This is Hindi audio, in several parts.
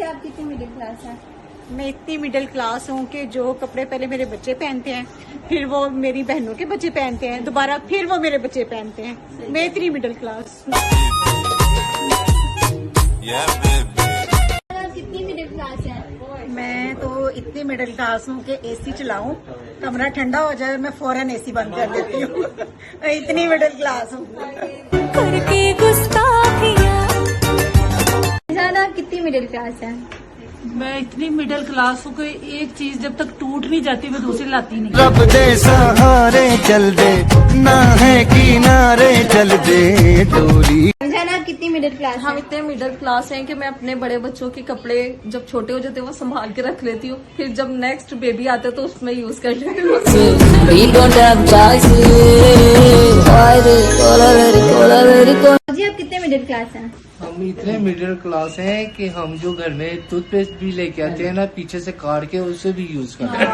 आप कितनी मिडिल क्लास हैं? मैं इतनी मिडिल क्लास हूँ कि जो कपड़े पहले मेरे बच्चे पहनते हैं फिर वो मेरी बहनों के बच्चे पहनते हैं, दोबारा फिर वो मेरे बच्चे पहनते हैं। मैं इतनी मिडिल क्लास। आप कितनी मिडिल क्लास हैं? मैं तो इतनी मिडिल क्लास हूँ कि एसी चलाऊं, कमरा ठंडा हो जाए मैं फौरन एसी बंद कर देती हूँ। मैं इतनी मिडिल क्लास हूँ। आप कितनी मिडिल क्लास हैं? मैं इतनी मिडिल क्लास हूँ कि एक चीज जब तक टूट नहीं जाती मैं दूसरी लाती नहीं। रब दे सहारे चल दे, ना है किनारे चल दे डोली। आप कितनी मिडिल क्लास? हम इतने मिडिल क्लास हैं कि मैं अपने बड़े बच्चों के कपड़े जब छोटे हो जाते हैं वो संभाल के रख लेती हूँ, फिर जब नेक्स्ट बेबी आते तो उसमें यूज कर लेती हूँ। जी आप कितने मिडिल क्लास हैं? हम इतने मिडिल क्लास हैं कि हम जो घर में टूथपेस्ट भी लेके आते हैं ना, पीछे से काट के उसे भी यूज करते हैं।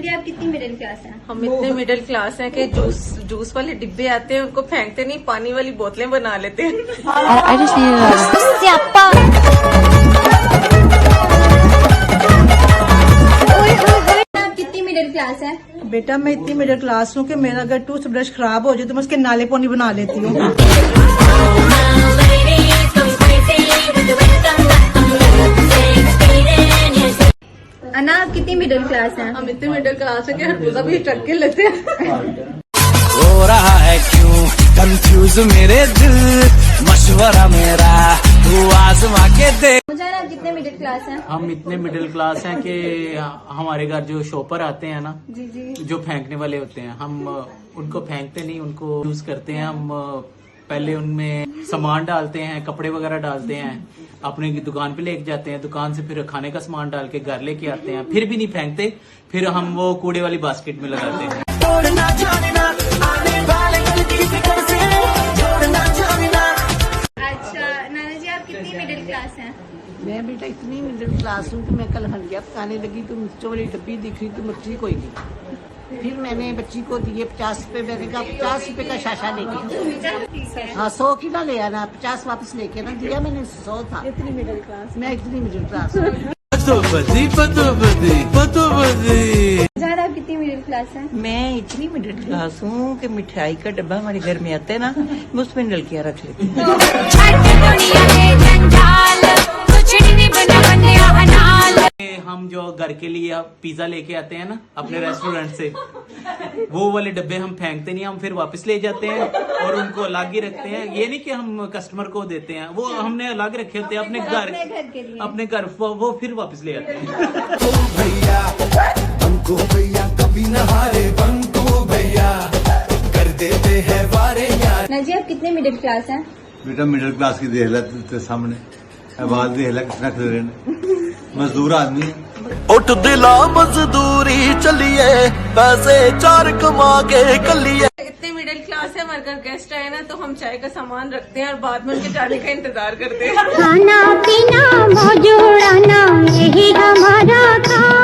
जी आप कितनी मिडिल क्लास हैं? हम इतने मिडिल क्लास हैं कि जूस वाले डिब्बे आते हैं उनको फेंकते नहीं, पानी वाली बोतलें बना लेते हैं। आप कितनी मिडिल क्लास हैं? बेटा मैं इतनी मिडिल क्लास हूँ कि मेरा अगर टूथ ब्रश खराब हो जाए तो मैं उसके नाले पानी बना लेती हूँ। अन्ना आप कितनी मिडिल क्लास हैं? हम इतने मिडिल क्लास हैं कि हर भी ट्रक के लेते हैं। हो रहा है क्यों कंफ्यूज मेरे दिल, मशवरा मेरा तू आजमा के दे। आप कितने मिडिल क्लास हैं? हम इतने मिडिल क्लास हैं कि हमारे घर जो शॉपर आते हैं ना, जी जी। जो फेंकने वाले होते हैं, हम उनको फेंकते नहीं, उनको यूज करते हैं। हम पहले उनमें सामान डालते हैं, कपड़े वगैरह डालते हैं, अपने की दुकान पे लेके जाते हैं, दुकान से फिर खाने का सामान डाल के घर लेके आते हैं, फिर भी नहीं फेंकते, फिर हम वो कूड़े वाली बास्केट में लगाते हैं। अच्छा नाना जी आप कितनी मिडिल क्लास हैं? मैं बेटा इतनी मिडिल क्लास हूँ कि मैं कल हंडिया पकाने लगी तो मिर्चों वाली डब्बी दिख रही तो मछली कोई नहीं। फिर मैंने बच्ची को दिए 50 रुपए, मैंने कहा 50 रुपए का शाशा लेके, हाँ 100 की ना ले आना, 50 वापस लेके ना दिया मैंने, 100 था। इतनी मिडिल क्लास। मैं इतनी मिडिल क्लास हूँ। आप कितनी मिडिल क्लास हैं? मैं इतनी मिडिल क्लास हूँ कि मिठाई का डब्बा हमारे घर में आता है ना, मैं उसमें नलकियाँ रख लेती हूँ। हम जो घर के लिए पिज्जा लेके आते हैं ना अपने रेस्टोरेंट से, वो वाले डब्बे हम फेंकते नहीं, हम फिर वापस ले जाते हैं और उनको अलग ही रखते हैं। ये नहीं कि हम कस्टमर को देते हैं, वो हमने अलग रखे होते हैं अपने घर, वो फिर वापस ले आते हैं। भैया हमको भैया कभी न हारे, हमको भैया कर देते हैं वारे यार। ना जी आप कितने मिडिल क्लास हैं? बेटा मिडिल क्लास की देख ला सामने, आवाज देख ला कितना खतरे ने, मजदूर आदमी है। उठ दिला मजदूरी चलिए, पैसे 4 कमा के कलिए। इतने मिडिल क्लास है, हमारे घर गेस्ट आए ना तो हम चाय का सामान रखते हैं और बाद में उनके जाने का इंतजार करते हैं। खाना पीना मौज उड़ाना यही हमारा काम।